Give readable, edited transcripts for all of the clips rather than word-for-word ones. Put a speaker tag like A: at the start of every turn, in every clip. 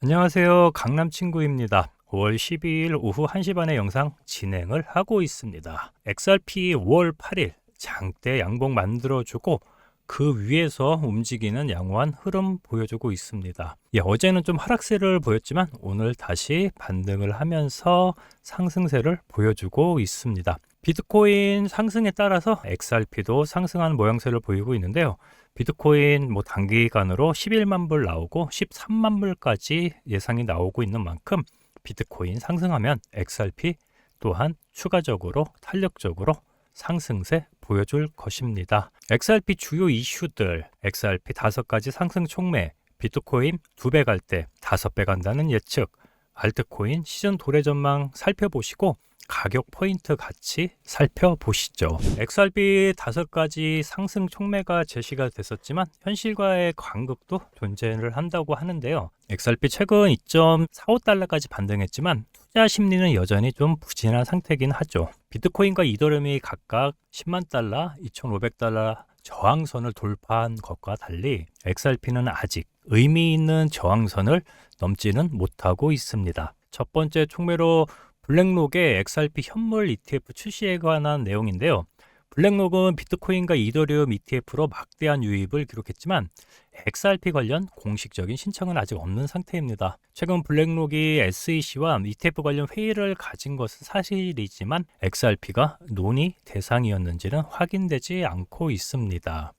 A: 안녕하세요. 강남 친구입니다. 5월 12일 오후 1시 반에 영상 진행을 하고 있습니다. XRP 5월 8일 장대 양봉 만들어주고 그 위에서 움직이는 양호한 흐름 보여주고 있습니다. 어제는 좀 하락세를 보였지만 오늘 다시 반등을 하면서 상승세를 보여주고 있습니다. 비트코인 상승에 따라서 XRP도 상승하는 모양새를 보이고 있는데요. 비트코인 단기간으로 11만 불 나오고 13만 불까지 예상이 나오고 있는 만큼 비트코인 상승하면 XRP 또한 추가적으로 탄력적으로 상승세 보여줄 것입니다. XRP 주요 이슈들, XRP 5가지 상승 촉매, 비트코인 2배 갈 때 5배 간다는 예측, 알트코인 시즌 도래 전망 살펴보시고 가격 포인트 같이 살펴보시죠. XRP 5가지 상승 촉매가 제시가 됐었지만 현실과의 간극도 존재를 한다고 하는데요. XRP 최근 2.45달러까지 반등했지만 투자 심리는 여전히 좀 부진한 상태긴 하죠. 비트코인과 이더리움이 각각 10만 달러, 2,500달러 저항선을 돌파한 것과 달리 XRP는 아직 의미 있는 저항선을 넘지는 못하고 있습니다. 첫 번째 촉매로 블랙록의 XRP 현물 ETF 출시에 관한 내용인데요. 블랙록은 비트코인과 이더리움 ETF로 막대한 유입을 기록했지만 XRP 관련 공식적인 신청은 아직 없는 상태입니다. 최근 블랙록이 SEC와 ETF 관련 회의를 가진 것은 사실이지만 XRP가 논의 대상이었는지는 확인되지 않고 있습니다.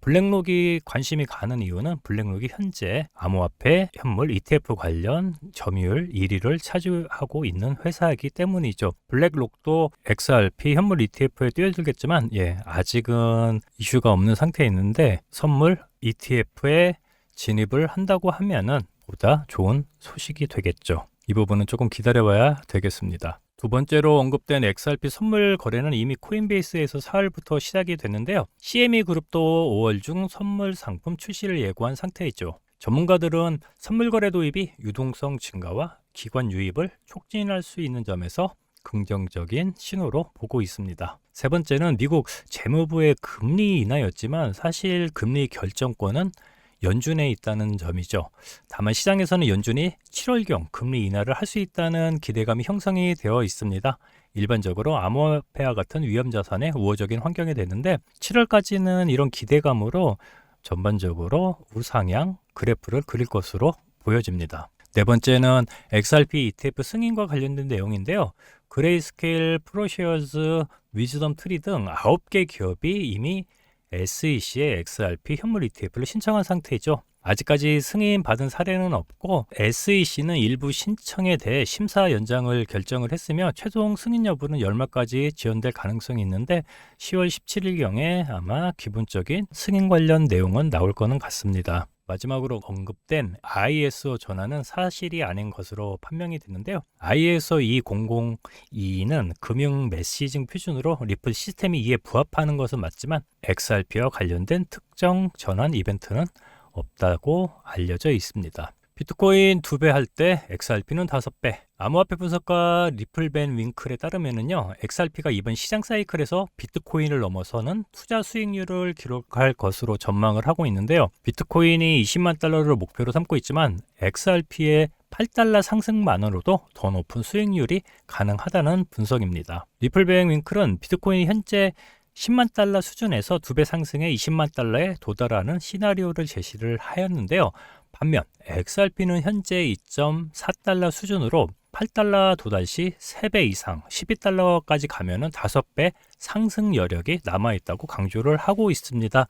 A: 블랙록이 관심이 가는 이유는 블랙록이 현재 암호화폐 현물 ETF 관련 점유율 1위를 차지하고 있는 회사이기 때문이죠. 블랙록도 XRP 현물 ETF에 뛰어들겠지만 아직은 이슈가 없는 상태에 있는데 선물 ETF에 진입을 한다고 하면은 보다 좋은 소식이 되겠죠. 이 부분은 조금 기다려봐야 되겠습니다. 두 번째로 언급된 XRP 선물 거래는 이미 코인베이스에서 4월부터 시작이 됐는데요. CME 그룹도 5월 중 선물 상품 출시를 예고한 상태이죠. 전문가들은 선물 거래 도입이 유동성 증가와 기관 유입을 촉진할 수 있는 점에서 긍정적인 신호로 보고 있습니다. 세 번째는 미국 재무부의 금리 인하였지만 사실 금리 결정권은 연준에 있다는 점이죠. 다만 시장에서는 연준이 7월경 금리 인하를 할 수 있다는 기대감이 형성이 되어 있습니다. 일반적으로 암호화폐와 같은 위험자산의 우호적인 환경이 되는데 7월까지는 이런 기대감으로 전반적으로 우상향 그래프를 그릴 것으로 보여집니다. 네 번째는 XRP ETF 승인과 관련된 내용인데요. 그레이스케일, 프로쉐어즈, 위즈덤 트리 등 9개 기업이 이미 SEC의 XRP 현물 ETF를 신청한 상태이죠. 아직까지 승인받은 사례는 없고 SEC는 일부 신청에 대해 심사 연장을 결정을 했으며 최종 승인 여부는 열흘까지 지연될 가능성이 있는데 10월 17일경에 아마 기본적인 승인 관련 내용은 나올 거는 같습니다. 마지막으로 언급된 ISO 전환은 사실이 아닌 것으로 판명이 됐는데요. ISO 20022는 금융 메시징 표준으로 리플 시스템이 이에 부합하는 것은 맞지만 XRP와 관련된 특정 전환 이벤트는 없다고 알려져 있습니다. 비트코인 2배 할 때 XRP는 5배. 암호화폐 분석가 리플벤 윙클에 따르면요, XRP가 이번 시장 사이클에서 비트코인을 넘어서는 투자 수익률을 기록할 것으로 전망을 하고 있는데요. 비트코인이 20만 달러를 목표로 삼고 있지만 XRP의 8달러 상승만으로도 더 높은 수익률이 가능하다는 분석입니다. 리플벤 윙클은 비트코인이 현재 10만 달러 수준에서 2배 상승해 20만 달러에 도달하는 시나리오를 제시를 하였는데요. 반면 XRP는 현재 2.4달러 수준으로 8달러 도달 시 3배 이상 12달러까지 가면은 5배 상승 여력이 남아있다고 강조를 하고 있습니다.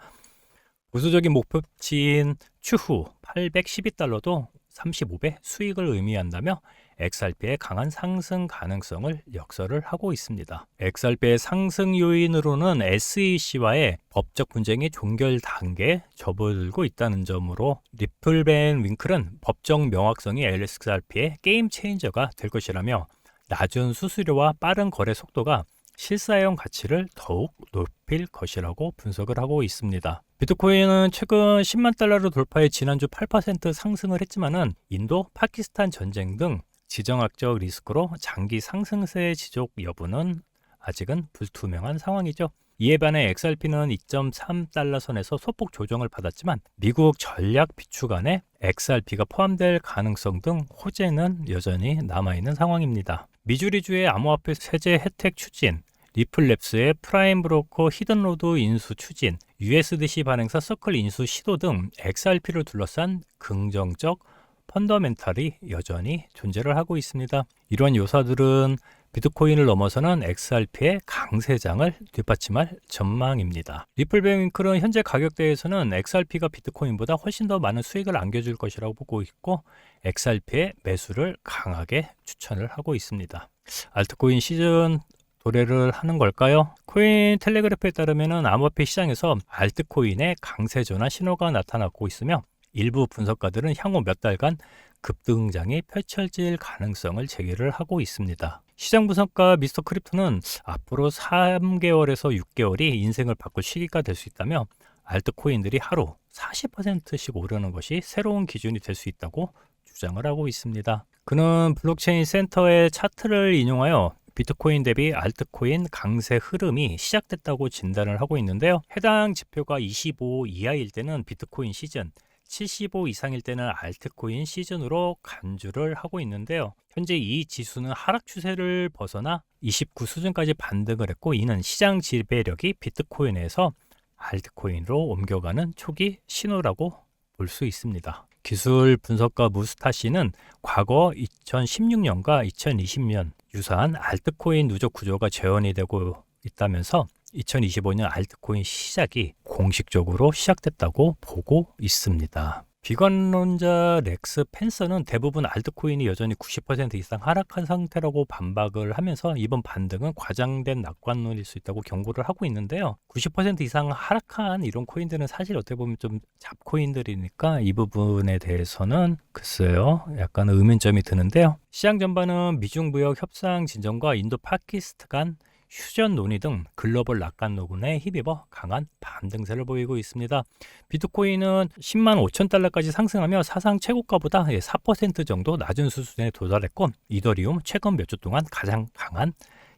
A: 우수적인 목표치인 추후 812달러도 35배 수익을 의미한다며 XRP의 강한 상승 가능성을 역설을 하고 있습니다. XRP의 상승 요인으로는 SEC와의 법적 분쟁이 종결 단계에 접어들고 있다는 점으로 리플벤 윙클은 법적 명확성이 XRP의 게임 체인저가 될 것이라며 낮은 수수료와 빠른 거래 속도가 실사용 가치를 더욱 높일 것이라고 분석을 하고 있습니다. 비트코인은 최근 10만 달러를 돌파해 지난주 8% 상승을 했지만은 인도, 파키스탄 전쟁 등 지정학적 리스크로 장기 상승세 지속 여부는 아직은 불투명한 상황이죠. 이에 반해 XRP는 2.3달러 선에서 소폭 조정을 받았지만 미국 전략 비축안에 XRP가 포함될 가능성 등 호재는 여전히 남아있는 상황입니다. 미주리주의 암호화폐 세제 혜택 추진, 리플랩스의 프라임 브로커 히든로드 인수 추진, USDC 발행사 서클 인수 시도 등 XRP를 둘러싼 긍정적 펀더멘탈이 여전히 존재를 하고 있습니다. 이러한 요소들은 비트코인을 넘어서는 XRP의 강세장을 뒷받침할 전망입니다. 리플뱅크는 현재 가격대에서는 XRP가 비트코인보다 훨씬 더 많은 수익을 안겨줄 것이라고 보고 있고 XRP의 매수를 강하게 추천을 하고 있습니다. 알트코인 시즌 도래를 하는 걸까요? 코인 텔레그래프에 따르면 암호화폐 시장에서 알트코인의 강세 전환 신호가 나타나고 있으며 일부 분석가들은 향후 몇 달간 급등장이 펼쳐질 가능성을 제기를 하고 있습니다. 시장 분석가 미스터 크립토는 앞으로 3개월에서 6개월이 인생을 바꿀 시기가 될 수 있다며 알트코인들이 하루 40%씩 오르는 것이 새로운 기준이 될 수 있다고 주장을 하고 있습니다. 그는 블록체인 센터의 차트를 인용하여 비트코인 대비 알트코인 강세 흐름이 시작됐다고 진단을 하고 있는데요. 해당 지표가 25 이하일 때는 비트코인 시즌, 75 이상일 때는 알트코인 시즌으로 간주를 하고 있는데요. 현재 이 지수는 하락 추세를 벗어나 29 수준까지 반등을 했고 이는 시장 지배력이 비트코인에서 알트코인으로 옮겨가는 초기 신호라고 볼 수 있습니다. 기술 분석가 무스타 씨는 과거 2016년과 2020년 유사한 알트코인 누적 구조가 재현이 되고 있다면서 2025년 알트코인 시작이 공식적으로 시작됐다고 보고 있습니다. 비관론자 렉스 펜서는 대부분 알트코인이 여전히 90% 이상 하락한 상태라고 반박을 하면서 이번 반등은 과장된 낙관론일 수 있다고 경고를 하고 있는데요. 90% 이상 하락한 이런 코인들은 사실 어떻게 보면 좀 잡코인들이니까 이 부분에 대해서는 글쎄요, 약간 의문점이 드는데요. 시장 전반은 미중 무역 협상 진전과 인도 파키스탄 간 휴전 논의 등 글로벌 낙관론에 힘입어 강한 반등세를 보이고 있습니다. 비트코인은 10만 5천 달러까지 상승하며 사상 최고가보다 4% 정도 낮은 수준에 도달했고 이더리움 최근 몇 주 동안 가장 강한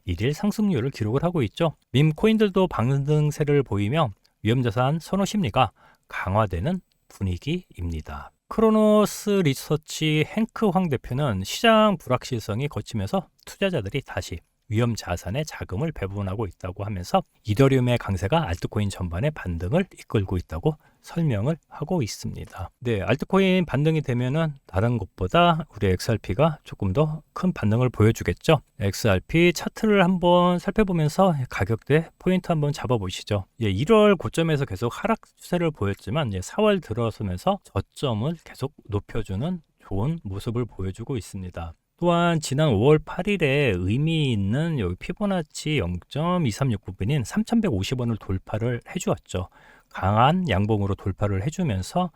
A: 일일 상승률을 기록을 하고 있죠. 밈 코인들도 반등세를 보이며 위험자산 선호 심리가 강화되는 분위기입니다. 크로노스 리서치 행크 황 대표는 시장 불확실성이 거치면서 투자자들이 다시 위험 자산에 자금을 배분하고 있다고 하면서 이더리움의 강세가 알트코인 전반의 반등을 이끌고 있다고 설명을 하고 있습니다. 네, 알트코인 반등이 되면은 다른 것보다 우리 XRP가 조금 더 큰 반등을 보여주겠죠. XRP 차트를 한번 살펴보면서 가격대 포인트 한번 잡아보시죠. 1월 고점에서 계속 하락 추세를 보였지만 4월 들어서면서 저점을 계속 높여주는 좋은 모습을 보여주고 있습니다. 또한 지난 5월 8일에 의미 있는 여기 피보나치 0.236부분인 3,150원을 돌파를 해주었죠. 강한 양봉으로 돌파를 해주면서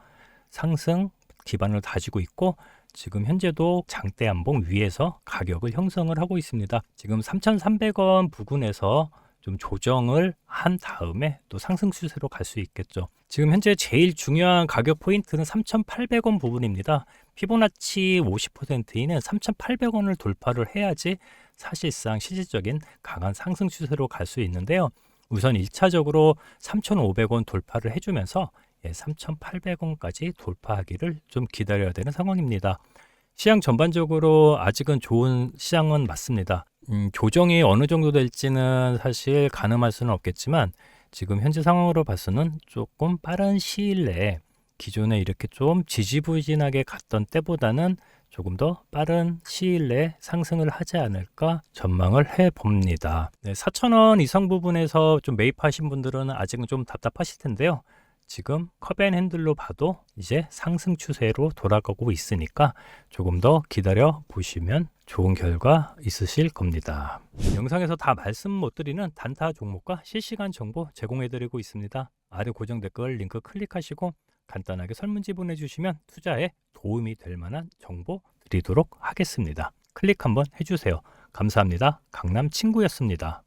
A: 상승 기반을 다지고 있고 지금 현재도 장대 양봉 위에서 가격을 형성을 하고 있습니다. 지금 3,300원 부근에서 좀 조정을 한 다음에 또 상승 추세로 갈 수 있겠죠. 지금 현재 제일 중요한 가격 포인트는 3,800원 부분입니다. 피보나치 50%이는 3,800원을 돌파를 해야지 사실상 실질적인 강한 상승 추세로 갈 수 있는데요. 우선 1차적으로 3,500원 돌파를 해주면서 3,800원까지 돌파하기를 좀 기다려야 되는 상황입니다. 시장 전반적으로 아직은 좋은 시장은 맞습니다. 조정이 어느 정도 될지는 사실 가늠할 수는 없겠지만 지금 현재 상황으로 봐서는 조금 빠른 시일 내에 기존에 이렇게 좀 지지부진하게 갔던 때보다는 조금 더 빠른 시일 내에 상승을 하지 않을까 전망을 해봅니다. 4,000원 이상 부분에서 좀 매입하신 분들은 아직은 좀 답답하실 텐데요. 지금 컵앤핸들로 봐도 이제 상승 추세로 돌아가고 있으니까 조금 더 기다려 보시면 좋은 결과 있으실 겁니다. 영상에서 다 말씀 못 드리는 단타 종목과 실시간 정보 제공해드리고 있습니다. 아래 고정 댓글 링크 클릭하시고 간단하게 설문지 보내주시면 투자에 도움이 될 만한 정보 드리도록 하겠습니다. 클릭 한번 해주세요. 감사합니다. 강남 친구였습니다.